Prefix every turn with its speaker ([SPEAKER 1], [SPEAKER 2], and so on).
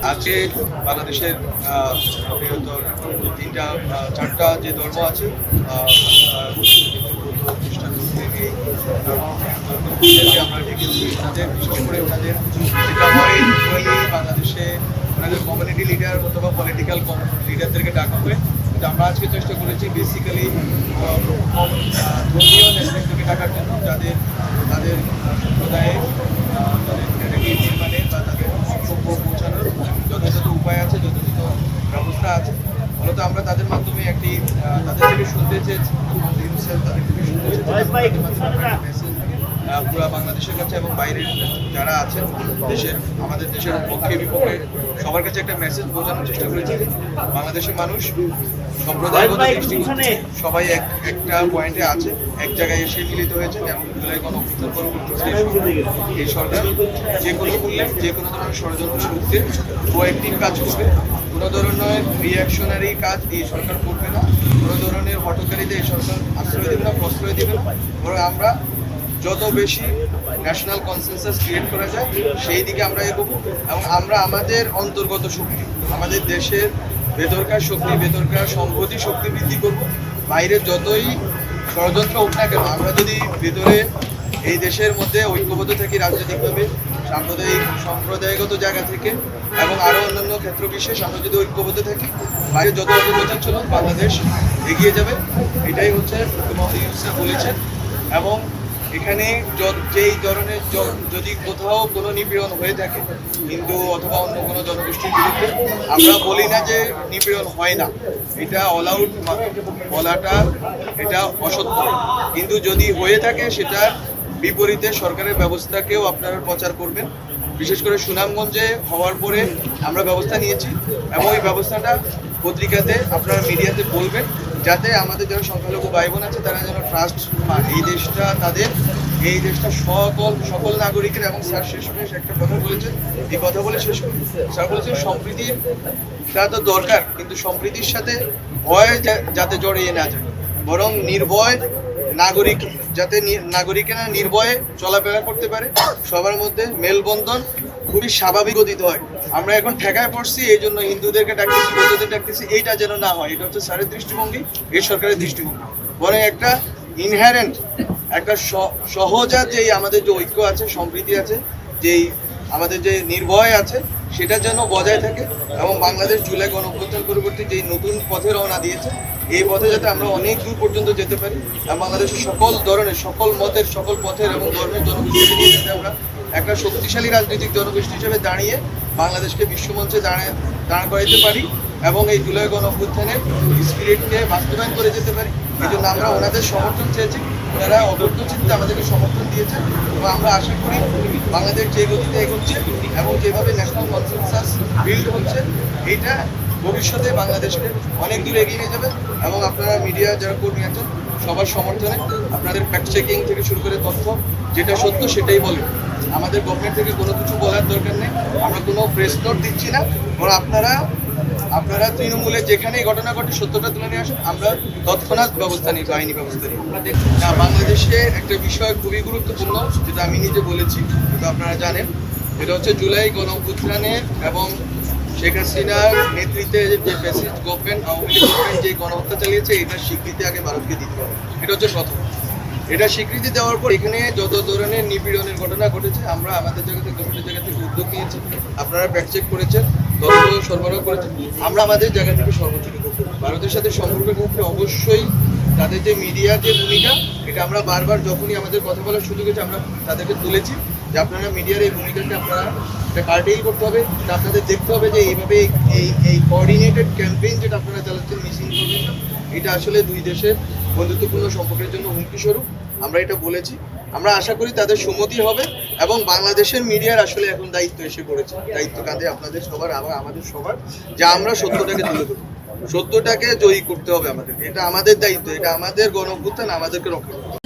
[SPEAKER 1] আজকে বাংলাদেশের বৃহত্তর চারটা যে ধর্ম আছে খ্রিস্টান আমরা দেখেছি তাদের বিশেষ করে তাদের যেটা হয় বাংলাদেশে ওনাদের কমিউনিটি লিডার অথবা পলিটিক্যাল লিডারদেরকে ডাকা হয়। কিন্তু আমরা আজকে চেষ্টা করেছি বেসিক্যালি ধর্মীয় নেতৃত্বকে ডাকার জন্য যাদের তাদের সম্প্রদায়ে তাদের নির্মাণে বা তাদের বক্তব্য পৌঁছানোর যথাযথ উপায় আছে, যথাযথ ব্যবস্থা আছে। মূলত আমরা তাদের মাধ্যমে একটি তাদের থেকে শুনতে চেয়েছি, তাদের থেকে শুনতে চেয়েছি পুরো বাংলাদেশের কাছে এবং বাইরের যারা আছেন দেশের আমাদের দেশের পক্ষে বিপক্ষে সবার কাছে একটা মেসেজ বোঝানোর চেষ্টা করেছি। বাংলাদেশের মানুষ সম্প্রদায়গত দৃষ্টিকোণে সবাই একটা পয়েন্টে আছে, এক জায়গায় এসে মিলিত হয়েছেন এবং জুলাই গণঅভ্যুত্থান পরবর্তীতে এই সরকার যে কোনো মূল্যে যে কোনো ধরনের ষড়যন্ত্র শুরুতে প্রোঅ্যাক্টিভ কাজ করবে। কোনো ধরনের রিয়াকশনারি কাজ এই সরকার করবে না, কোনো ধরনের হটকারীতে এই সরকার আশ্রয় দেবে না, প্রশ্রয় দেবে না। বরং আমরা যত বেশি ন্যাশনাল কনসেনসাস ক্রিয়েট করা যায় সেই দিকে আমরা এগোবো এবং আমরা আমাদের অন্তর্গত শক্তি, আমাদের দেশের ভেতরকার শক্তি, ভেতরকার সংহতি শক্তি বৃদ্ধি করবো। বাইরে যতই ষড়যন্ত্র হোক না কেন, আমরা যদি ভেতরে এই দেশের মধ্যে ঐক্যবদ্ধ থাকি রাজনৈতিকভাবে, সম্প্রদায়গত জায়গা থেকে এবং আরও অন্যান্য ক্ষেত্র বিশেষ আমরা যদি ঐক্যবদ্ধ থাকি, বাইরে যত অগ্রগতি চলুন বাংলাদেশ এগিয়ে যাবে। এটাই হচ্ছে মুখ্যমন্ত্রী ইউনূস বলেছেন। এবং এখানে যেই ধরনের যদি কোথাও কোনো নিপীড়ন হয়ে থাকে হিন্দু অথবা অন্য কোনো জনগোষ্ঠীর বিরুদ্ধে, আমরা বলি না যে নিপীড়ন হয় না, এটা অল আউট বলাটা এটা অসত্য। কিন্তু যদি হয়ে থাকে সেটার বিপরীতে সরকারের ব্যবস্থাকেও আপনারা প্রচার করবেন। বিশেষ করে সুনামগঞ্জে হওয়ার পরে আমরা ব্যবস্থা নিয়েছি এবং এই ব্যবস্থাটা পত্রিকাতে আপনারা মিডিয়াতে বলবেন, যাতে আমাদের যারা সংখ্যালঘু ভাই বোন আছে তারা যেন ট্রাস্ট পান এই দেশটা তাদের, এই দেশটা সকল নাগরিকের। এবং স্যার শেষ একটা কথা বলেছেন, এই কথা বলে শেষ করি। স্যার বলেছেন সম্প্রীতিটা তো দরকার, কিন্তু সম্প্রীতির সাথে ভয় যাতে জড়িয়ে না যায়, বরং নির্ভয় নাগরিক যাতে নাগরিকেরা নির্ভয়ে চলাফেরা করতে পারে, সবার মধ্যে মেলবন্ধন খুবই স্বাভাবিক গতিতে হয়। আমরা এখন ঠেকায় পড়ছি, এই জন্য হিন্দুদেরকে ডাকতেছি, বৌদ্ধদের ডাকতেছি, এইটা যেন না হয়। এটা হচ্ছে স্যারের দৃষ্টিভঙ্গি, এই সরকারের দৃষ্টিভঙ্গি। বরং একটা ইনহেরেন্ট একটা সহজাত যেই আমাদের যে ঐক্য আছে, সম্প্রীতি আছে, যেই আমাদের যে নির্ভয় আছে, সেটা যেন বজায় থাকে এবং বাংলাদেশ জুলাই গণঅভ্যুত্থান পরবর্তী যেই নতুন পথে রওনা দিয়েছে, এই পথে যাতে আমরা অনেক দূর পর্যন্ত যেতে পারি এবং বাংলাদেশের সকল ধরনের, সকল মতের, সকল পথের এবং ধর্মের জনগোষ্ঠীকে নিয়ে যাতে আমরা একটা শক্তিশালী রাজনৈতিক জনগোষ্ঠী হিসেবে দাঁড়িয়ে বাংলাদেশকে বিশ্বমঞ্চে দাঁড় করাইতে পারি এবং এই জুলাই গণঅভ্যুত্থানের স্পিরিটকে বাস্তবায়ন করে যেতে পারি। এই জন্য আমরা ওনাদের সমর্থন চেয়েছি, ওনারা অবদ্ধ চিত্তে আমাদেরকে সমর্থন দিয়েছেন এবং আমরা আশা করি বাংলাদেশ যে গতিতে এগোচ্ছে এবং যেভাবে ন্যাশনাল কনসেনসাস বিল্ড হচ্ছে, এইটা ভবিষ্যতে বাংলাদেশকে অনেক দূর এগিয়ে নিয়ে যাবে। এবং আপনারা মিডিয়া যারা কর্মী আছেন সবার সমর্থনে আপনাদের ফ্যাক্ট চেকিং থেকে শুরু করে তথ্য যেটা সত্য সেটাই বলেন। আমাদের গভর্নমেন্ট থেকে কোনো কিছু বলার দরকার নেই, আমরা কোনো প্রেস নোট দিচ্ছি না, বরং আপনারা তৃণমূলে যেখানেই ঘটনা ঘটে সত্যটা তুলে নিয়ে আসেন, আমরা তৎক্ষণাৎ ব্যবস্থা নিই, আইনি ব্যবস্থা নিই। না, বাংলাদেশে একটা বিষয় খুবই গুরুত্বপূর্ণ, যেটা আমি নিজে বলেছি, কিন্তু আপনারা জানেন, এটা হচ্ছে জুলাই গণঅভ্যুত্থানে এবং শেখ হাসিনার নেতৃত্বে যে fascist government, Awami League government যে গণহত্যা চালিয়েছে, এটার স্বীকৃতি আগে ভারতকে দিতে হবে। এটা হচ্ছে প্রথম। এটা স্বীকৃতি দেওয়ার পর এখানে যত ধরনের নিপীড়নের ঘটনা ঘটেছে, আমরা আমাদের জায়গা থেকে গভর্নমেন্টের জায়গা থেকে উদ্যোগ নিয়েছি, আপনারা ফ্যাক্ট চেক করেছেন, তথ্য সরবরাহ করেছেন, আমরা আমাদের জায়গা থেকে সর্বোচ্চ করব। ভারতের সাথে সম্পর্কের ক্ষেত্রে অবশ্যই তাদের যে মিডিয়ার যে ভূমিকা, এটা আমরা বারবার যখনই আমাদের কথা বলার সুযোগ হয়েছে আমরা তাদেরকে তুলেছি যে আপনারা মিডিয়ার এই ভূমিকাকে আপনারা এটা কার্টেইল করতে হবে, এটা আপনাদের দেখতে হবে যে এইভাবে এই কোঅর্ডিনেটেড ক্যাম্পেইন যেটা আপনারা চালাচ্ছেন মিস ইনফরমেশন, এটা আসলে দুই দেশের বন্ধুত্বপূর্ণ সম্পর্কের জন্য হুমকি স্বরূপ। আমরা এটা বলেছি, আমরা আশা করি তাদের সম্মতি হবে এবং বাংলাদেশের মিডিয়ার আসলে এখন দায়িত্ব এসে পড়েছে, দায়িত্ব কাঁধে আপনাদের সবার, আবার আমাদের সবার, যে আমরা সত্যটাকে তুলে ধরব, সত্যটাকে জয়ী করতে হবে আমাদেরকে। এটা আমাদের দায়িত্ব, এটা আমাদের গণঅভ্যুত্থান, আমাদেরকে রক্ষা করতে হবে।